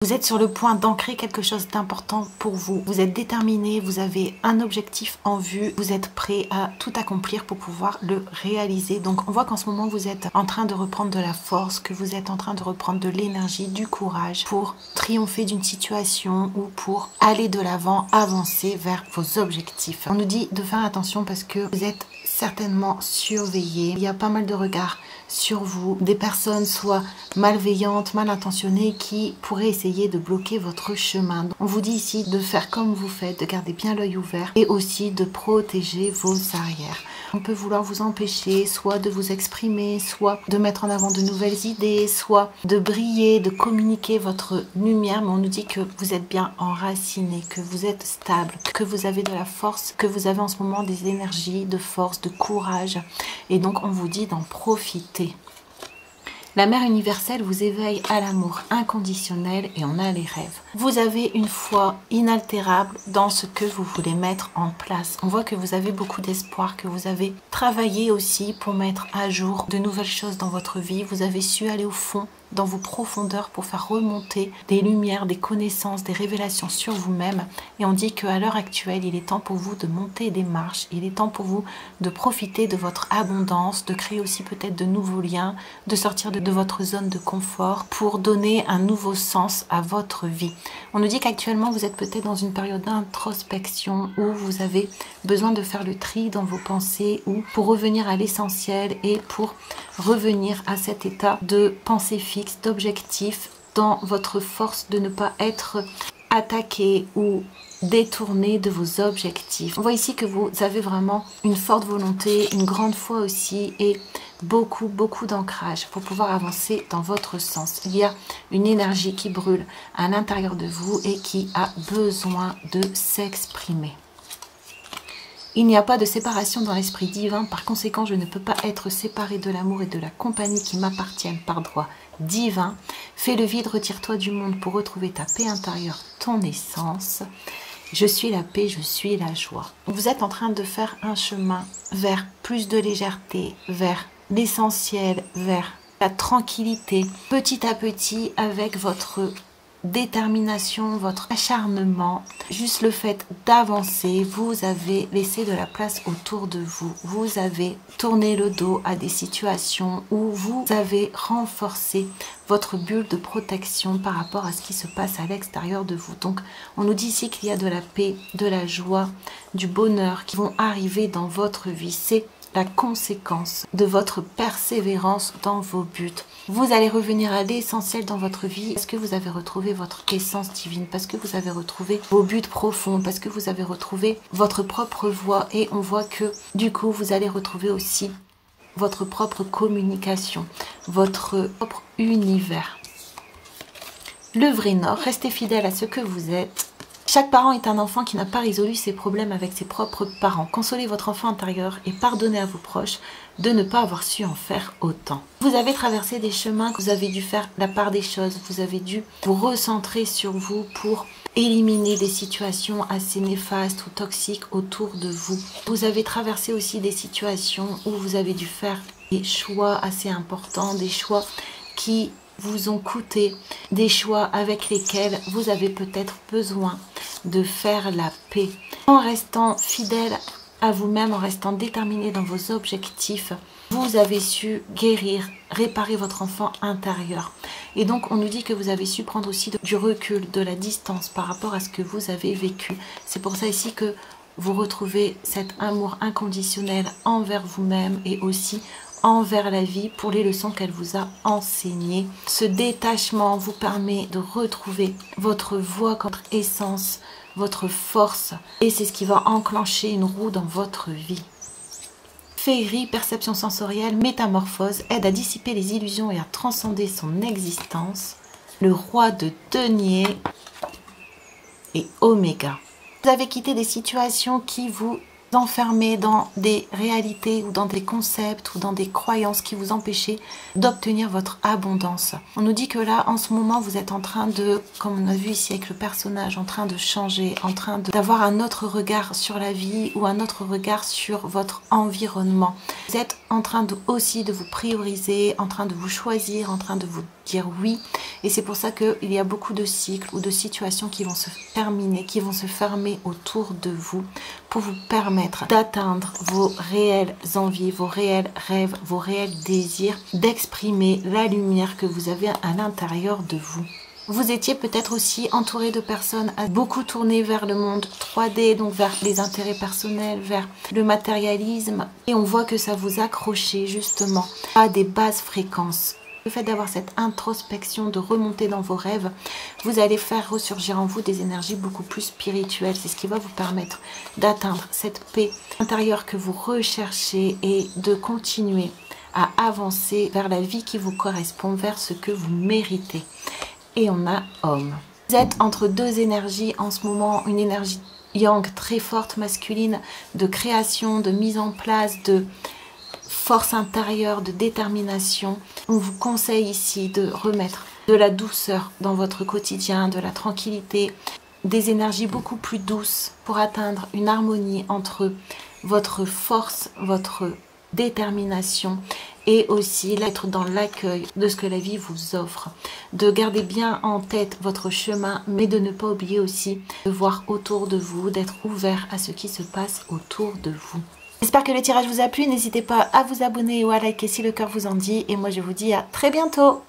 Vous êtes sur le point d'ancrer quelque chose d'important pour vous. Vous êtes déterminé, vous avez un objectif en vue, vous êtes prêt à tout accomplir pour pouvoir le réaliser. Donc on voit qu'en ce moment vous êtes en train de reprendre de la force, que vous êtes en train de reprendre de l'énergie, du courage pour triompher d'une situation ou pour aller de l'avant, avancer vers vos objectifs. On nous dit de faire attention parce que vous êtes certainement surveillé. Il y a pas mal de regards sur vous, des personnes soit malveillantes, mal intentionnées qui pourraient essayer de bloquer votre chemin. On vous dit ici de faire comme vous faites, de garder bien l'œil ouvert et aussi de protéger vos arrières. On peut vouloir vous empêcher soit de vous exprimer, soit de mettre en avant de nouvelles idées, soit de briller, de communiquer votre lumière, mais on nous dit que vous êtes bien enraciné, que vous êtes stable, que vous avez de la force, que vous avez en ce moment des énergies de force, de courage, et donc on vous dit d'en profiter. La mère universelle vous éveille à l'amour inconditionnel et on a les rêves. Vous avez une foi inaltérable dans ce que vous voulez mettre en place. On voit que vous avez beaucoup d'espoir, que vous avez travaillé aussi pour mettre à jour de nouvelles choses dans votre vie. Vous avez su aller au fond, dans vos profondeurs pour faire remonter des lumières, des connaissances, des révélations sur vous-même. Et on dit qu'à l'heure actuelle, il est temps pour vous de monter des marches. Il est temps pour vous de profiter de votre abondance, de créer aussi peut-être de nouveaux liens, de sortir de votre zone de confort pour donner un nouveau sens à votre vie. On nous dit qu'actuellement, vous êtes peut-être dans une période d'introspection où vous avez besoin de faire le tri dans vos pensées ou pour revenir à l'essentiel et pour revenir à cet état de pensée fixe, d'objectif, dans votre force de ne pas être attaqué ou détourné de vos objectifs. On voit ici que vous avez vraiment une forte volonté, une grande foi aussi et beaucoup d'ancrage pour pouvoir avancer dans votre sens. Il y a une énergie qui brûle à l'intérieur de vous et qui a besoin de s'exprimer. Il n'y a pas de séparation dans l'esprit divin, par conséquent je ne peux pas être séparé de l'amour et de la compagnie qui m'appartiennent par droit divin. Fais le vide, retire-toi du monde pour retrouver ta paix intérieure, ton essence. Je suis la paix, je suis la joie. Vous êtes en train de faire un chemin vers plus de légèreté, vers l'essentiel, vers la tranquillité, petit à petit avec votre détermination, votre acharnement, juste le fait d'avancer, vous avez laissé de la place autour de vous. Vous avez tourné le dos à des situations où vous avez renforcé votre bulle de protection par rapport à ce qui se passe à l'extérieur de vous. Donc, on nous dit ici qu'il y a de la paix, de la joie, du bonheur qui vont arriver dans votre vie. C'est la conséquence de votre persévérance dans vos buts. Vous allez revenir à l'essentiel dans votre vie parce que vous avez retrouvé votre essence divine, parce que vous avez retrouvé vos buts profonds, parce que vous avez retrouvé votre propre voix et on voit que du coup vous allez retrouver aussi votre propre communication, votre propre univers. Le vrai nord, restez fidèle à ce que vous êtes. Chaque parent est un enfant qui n'a pas résolu ses problèmes avec ses propres parents. Consolez votre enfant intérieur et pardonnez à vos proches de ne pas avoir su en faire autant. Vous avez traversé des chemins, que vous avez dû faire la part des choses, vous avez dû vous recentrer sur vous pour éliminer des situations assez néfastes ou toxiques autour de vous. Vous avez traversé aussi des situations où vous avez dû faire des choix assez importants, des choix qui vous ont coûté, des choix avec lesquels vous avez peut-être besoin de faire la paix. En restant fidèle à vous-même, en restant déterminé dans vos objectifs, vous avez su guérir, réparer votre enfant intérieur. Et donc, on nous dit que vous avez su prendre aussi du recul, de la distance par rapport à ce que vous avez vécu. C'est pour ça ici que vous retrouvez cet amour inconditionnel envers vous-même et aussi envers la vie pour les leçons qu'elle vous a enseignées. Ce détachement vous permet de retrouver votre voix, votre essence, votre force et c'est ce qui va enclencher une roue dans votre vie. Féerie, perception sensorielle, métamorphose, aide à dissiper les illusions et à transcender son existence. Le roi de denier et Oméga. Vous avez quitté des situations qui vous enfermé dans des réalités ou dans des concepts ou dans des croyances qui vous empêchaient d'obtenir votre abondance. On nous dit que là, en ce moment, vous êtes en train de, comme on a vu ici avec le personnage, en train de changer, en train d'avoir un autre regard sur la vie ou un autre regard sur votre environnement. Vous êtes en train aussi de vous prioriser, en train de vous choisir, en train de vous dire oui. Et c'est pour ça qu'il y a beaucoup de cycles ou de situations qui vont se terminer, qui vont se fermer autour de vous pour vous permettre d'atteindre vos réelles envies, vos réels rêves, vos réels désirs, d'exprimer la lumière que vous avez à l'intérieur de vous. Vous étiez peut-être aussi entouré de personnes beaucoup tournées vers le monde 3D, donc vers les intérêts personnels, vers le matérialisme. Et on voit que ça vous accrochait justement à des basses fréquences. Le fait d'avoir cette introspection, de remonter dans vos rêves, vous allez faire ressurgir en vous des énergies beaucoup plus spirituelles. C'est ce qui va vous permettre d'atteindre cette paix intérieure que vous recherchez et de continuer à avancer vers la vie qui vous correspond, vers ce que vous méritez. Et on a homme. Vous êtes entre deux énergies en ce moment, une énergie yang très forte, masculine, de création, de mise en place, de force intérieure, de détermination. On vous conseille ici de remettre de la douceur dans votre quotidien, de la tranquillité, des énergies beaucoup plus douces pour atteindre une harmonie entre votre force, votre détermination et aussi être dans l'accueil de ce que la vie vous offre. De garder bien en tête votre chemin, mais de ne pas oublier aussi de voir autour de vous, d'être ouvert à ce qui se passe autour de vous. J'espère que le tirage vous a plu. N'hésitez pas à vous abonner ou à liker si le cœur vous en dit. Et moi, je vous dis à très bientôt.